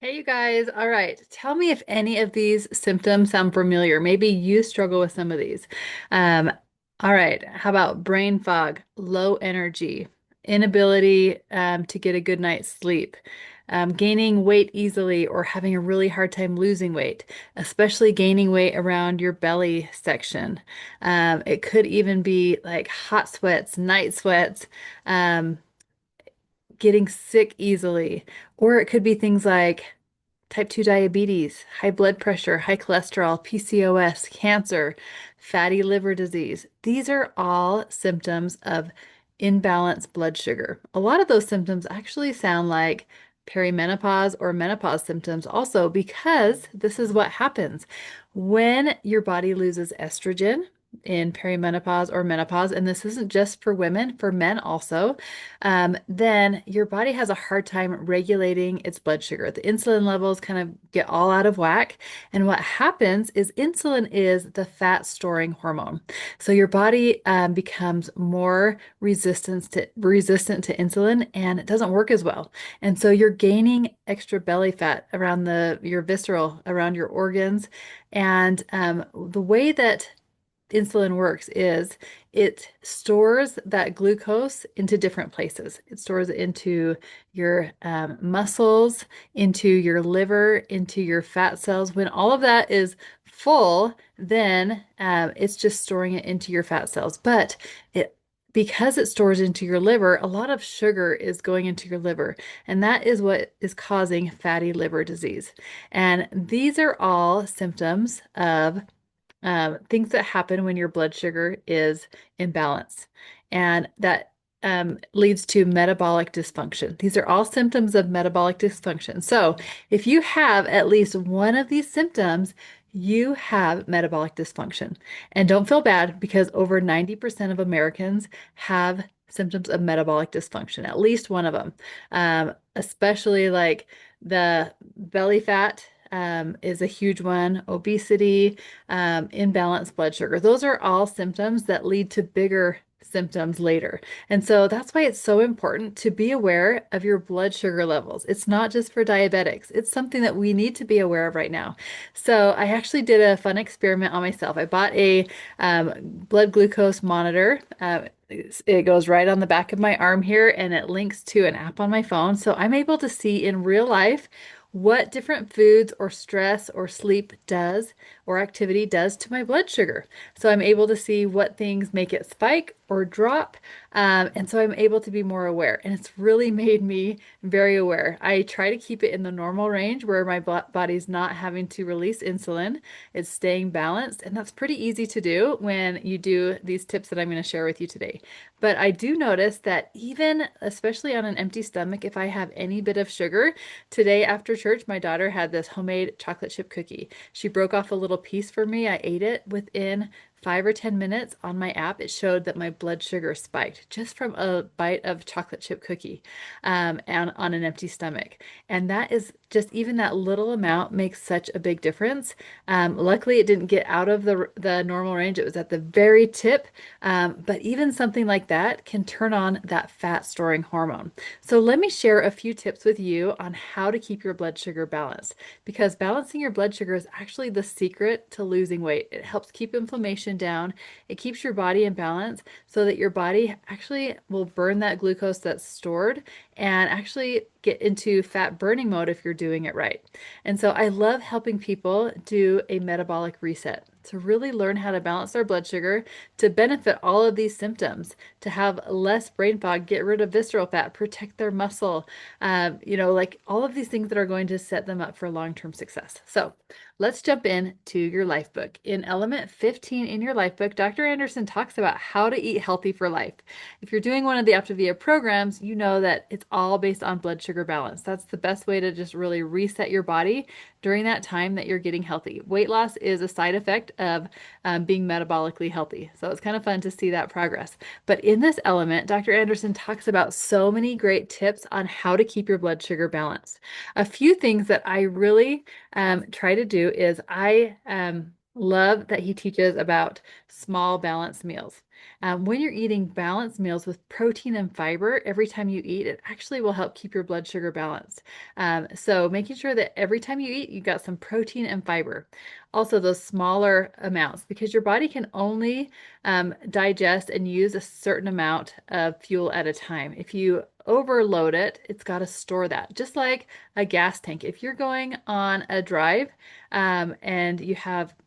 Hey, you guys. All right. Tell me if any of these symptoms sound familiar. Maybe you struggle with some of these. Um, all right. How about brain fog, low energy, inability to get a good night's sleep, gaining weight easily or having a really hard time losing weight, especially gaining weight around your belly section. It could even be like hot sweats, night sweats. Um, Getting sick easily, or it could be things like type 2 diabetes, high blood pressure, high cholesterol, PCOS, cancer, fatty liver disease. These are all symptoms of imbalanced blood sugar. A lot of those symptoms actually sound like perimenopause or menopause symptoms also because this is what happens when your body loses estrogen in perimenopause or menopause, and this isn't just for women, for men also, then your body has a hard time regulating its blood sugar. The insulin levels kind of get all out of whack. And what happens is insulin is the fat storing hormone. So your body becomes more resistant to insulin and it doesn't work as well. And so you're gaining extra belly fat around your visceral, around your organs. And the way that insulin works is it stores that glucose into different places. It stores it into your muscles, into your liver, into your fat cells. When all of that is full, then it's just storing it into your fat cells. But it because it stores into your liver, a lot of sugar is going into your liver, and that is what is causing fatty liver disease. And these are all symptoms of things that happen when your blood sugar is imbalanced. And that leads to metabolic dysfunction. These are all symptoms of metabolic dysfunction. So if you have at least one of these symptoms, you have metabolic dysfunction. And don't feel bad because over 90% of Americans have symptoms of metabolic dysfunction, at least one of them, especially like the belly fat. Is a huge one, obesity, imbalanced blood sugar. Those are all symptoms that lead to bigger symptoms later. And so that's why it's so important to be aware of your blood sugar levels. It's not just for diabetics. It's something that we need to be aware of right now. So I actually did a fun experiment on myself. I bought a blood glucose monitor. It goes right on the back of my arm here and it links to an app on my phone. So I'm able to see in real life what different foods or stress or sleep does or activity does to my blood sugar. So I'm able to see what things make it spike or drop. And so I'm able to be more aware. And it's really made me very aware. I try to keep it in the normal range where my body's not having to release insulin. It's staying balanced. And that's pretty easy to do when you do these tips that I'm going to share with you today. But I do notice that even, especially on an empty stomach, if I have any bit of sugar, today after church, my daughter had this homemade chocolate chip cookie. She broke off a little piece for me. I ate it within 5 or 10 minutes on my app. It showed that my blood sugar spiked just from a bite of chocolate chip cookie and on an empty stomach. And that is just even that little amount makes such a big difference. Luckily, it didn't get out of the normal range. It was at the very tip. But even something like that can turn on that fat storing hormone. So let me share a few tips with you on how to keep your blood sugar balanced because balancing your blood sugar is actually the secret to losing weight. It helps keep inflammation down. It keeps your body in balance so that your body actually will burn that glucose that's stored and actually get into fat burning mode if you're doing it right. And so I love helping people do a metabolic reset to really learn how to balance their blood sugar to benefit all of these symptoms, to have less brain fog, get rid of visceral fat, protect their muscle, like all of these things that are going to set them up for long-term success. So let's jump in to your life book. In element 15 in your life book, Dr. Anderson talks about how to eat healthy for life. If you're doing one of the Optavia programs, you know that it's all based on blood sugar balance. That's the best way to just really reset your body during that time that you're getting healthy. Weight loss is a side effect of being metabolically healthy. So it's kind of fun to see that progress. But in this element, Dr. Anderson talks about so many great tips on how to keep your blood sugar balanced. A few things that I really try to do is Love that he teaches about small balanced meals. When you're eating balanced meals with protein and fiber every time you eat, it actually will help keep your blood sugar balanced. So making sure that every time you eat, you got some protein and fiber. Also, those smaller amounts, because your body can only digest and use a certain amount of fuel at a time. If you overload it, it's got to store that. Just like a gas tank. If you're going on a drive, and you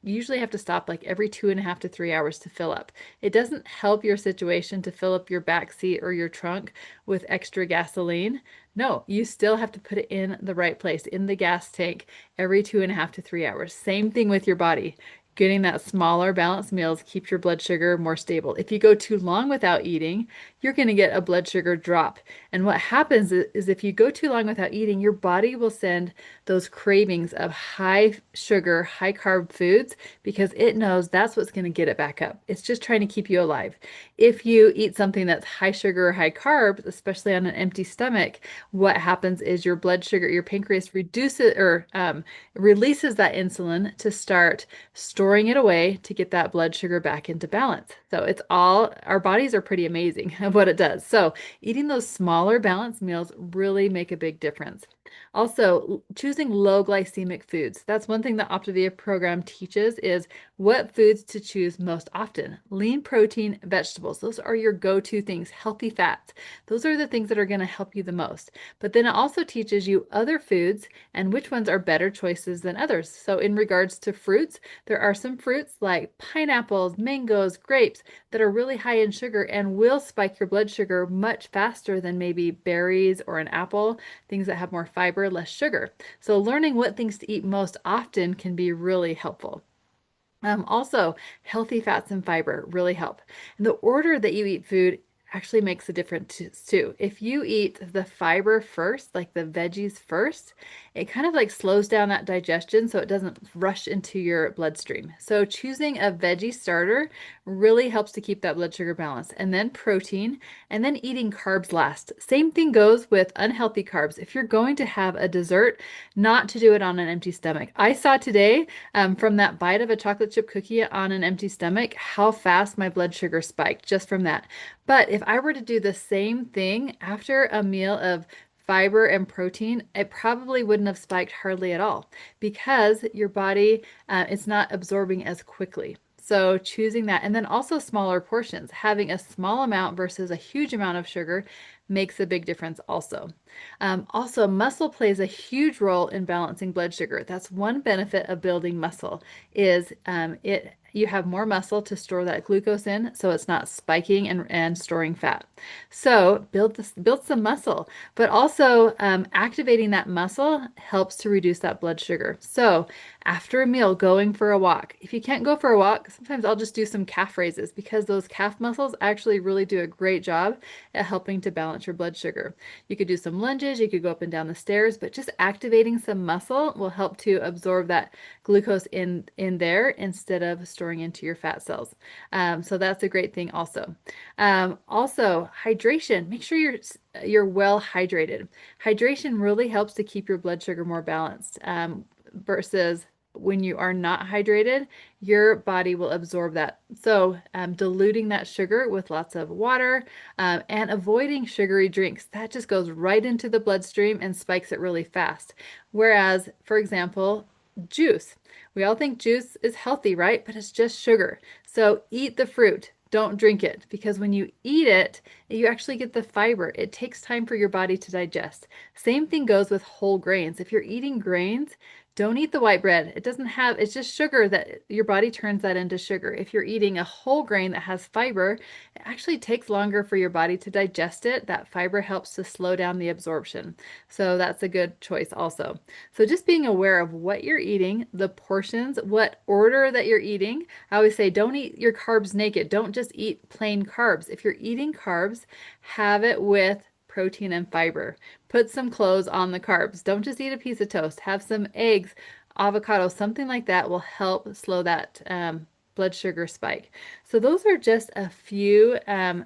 usually have to stop like every 2.5 to 3 hours to fill up. It doesn't help your situation to fill up your back seat or your trunk with extra gasoline. No, you still have to put it in the right place, in the gas tank, every 2.5 to 3 hours. Same thing with your body. Getting that smaller balanced meals keeps your blood sugar more stable. If you go too long without eating, you're going to get a blood sugar drop. And what happens is if you go too long without eating, your body will send those cravings of high sugar, high carb foods because it knows that's what's going to get it back up. It's just trying to keep you alive. If you eat something that's high sugar or high carbs, especially on an empty stomach, what happens is your blood sugar, your pancreas reduces or releases that insulin to start storing it away to get that blood sugar back into balance. So it's all, our bodies are pretty amazing of what it does. So eating those smaller balanced meals really make a big difference. Also, choosing low glycemic foods. That's one thing the Optavia program teaches is what foods to choose most often. Lean protein, vegetables. Those are your go-to things. Healthy fats. Those are the things that are going to help you the most. But then it also teaches you other foods and which ones are better choices than others. So in regards to fruits, there are some fruits like pineapples, mangoes, grapes that are really high in sugar and will spike your blood sugar much faster than maybe berries or an apple, things that have more fiber, less sugar. So learning what things to eat most often can be really helpful. Also, healthy fats and fiber really help. And the order that you eat food actually makes a difference too. If you eat the fiber first, like the veggies first, it kind of like slows down that digestion so it doesn't rush into your bloodstream. So choosing a veggie starter really helps to keep that blood sugar balance. And then protein, and then eating carbs last. Same thing goes with unhealthy carbs. If you're going to have a dessert, not to do it on an empty stomach. I saw today from that bite of a chocolate chip cookie on an empty stomach, how fast my blood sugar spiked just from that. But if I were to do the same thing after a meal of fiber and protein, it probably wouldn't have spiked hardly at all because your body it's not absorbing as quickly. So choosing that, and then also smaller portions, having a small amount versus a huge amount of sugar makes a big difference also. Also, muscle plays a huge role in balancing blood sugar. That's one benefit of building muscle is you have more muscle to store that glucose in, so it's not spiking and storing fat. So build some muscle, but also activating that muscle helps to reduce that blood sugar. So after a meal, going for a walk. If you can't go for a walk, sometimes I'll just do some calf raises because those calf muscles actually really do a great job at helping to balance your blood sugar. You could do some lunges, you could go up and down the stairs, but just activating some muscle will help to absorb that glucose in there instead of storing into your fat cells. So that's a great thing also. Also, hydration. Make sure you're well hydrated. Hydration really helps to keep your blood sugar more balanced versus when you are not hydrated, your body will absorb that. So, diluting that sugar with lots of water and avoiding sugary drinks, that just goes right into the bloodstream and spikes it really fast. Whereas, for example, juice. We all think juice is healthy, right? But it's just sugar. So, eat the fruit. Don't drink it because when you eat it, you actually get the fiber. It takes time for your body to digest. Same thing goes with whole grains. If you're eating grains, don't eat the white bread. It doesn't have, it's just sugar that your body turns that into sugar. If you're eating a whole grain that has fiber, it actually takes longer for your body to digest it. That fiber helps to slow down the absorption. So that's a good choice also. So just being aware of what you're eating, the portions, what order that you're eating. I always say don't eat your carbs naked. Don't just eat plain carbs. If you're eating carbs, have it with protein and fiber. Put some clothes on the carbs. Don't just eat a piece of toast. Have some eggs, avocado, something like that will help slow that blood sugar spike. So those are just a few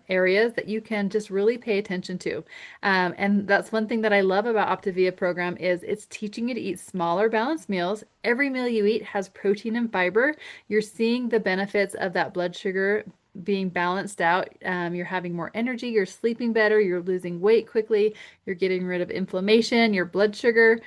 areas that you can just really pay attention to. And that's one thing that I love about Optavia program is it's teaching you to eat smaller balanced meals. Every meal you eat has protein and fiber. You're seeing the benefits of that blood sugar being balanced out. You're having more energy, you're sleeping better, you're losing weight quickly, you're getting rid of inflammation, your blood sugar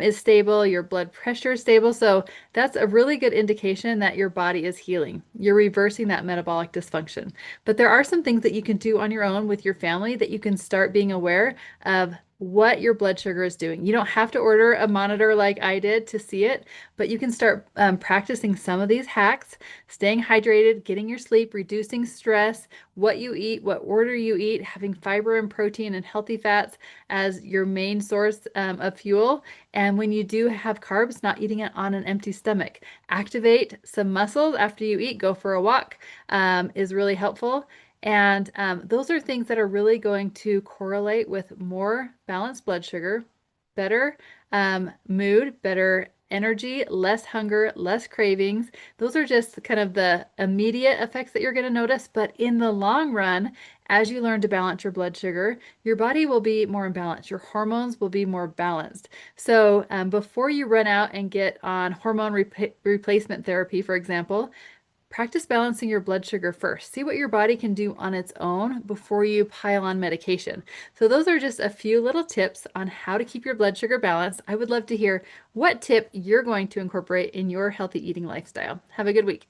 is stable, your blood pressure is stable. So that's a really good indication that your body is healing. You're reversing that metabolic dysfunction. But there are some things that you can do on your own with your family that you can start being aware of what your blood sugar is doing. You don't have to order a monitor like I did to see it, but you can start practicing some of these hacks, staying hydrated, getting your sleep, reducing stress, what you eat, what order you eat, having fiber and protein and healthy fats as your main source of fuel. And when you do have carbs, not eating it on an empty stomach. Activate some muscles after you eat, go for a walk is really helpful. And those are things that are really going to correlate with more balanced blood sugar, better mood, better energy, less hunger, less cravings. Those are just kind of the immediate effects that you're going to notice. But in the long run, as you learn to balance your blood sugar, your body will be more in balance. Your hormones will be more balanced. So before you run out and get on hormone replacement therapy, for example, practice balancing your blood sugar first. See what your body can do on its own before you pile on medication. So those are just a few little tips on how to keep your blood sugar balanced. I would love to hear what tip you're going to incorporate in your healthy eating lifestyle. Have a good week.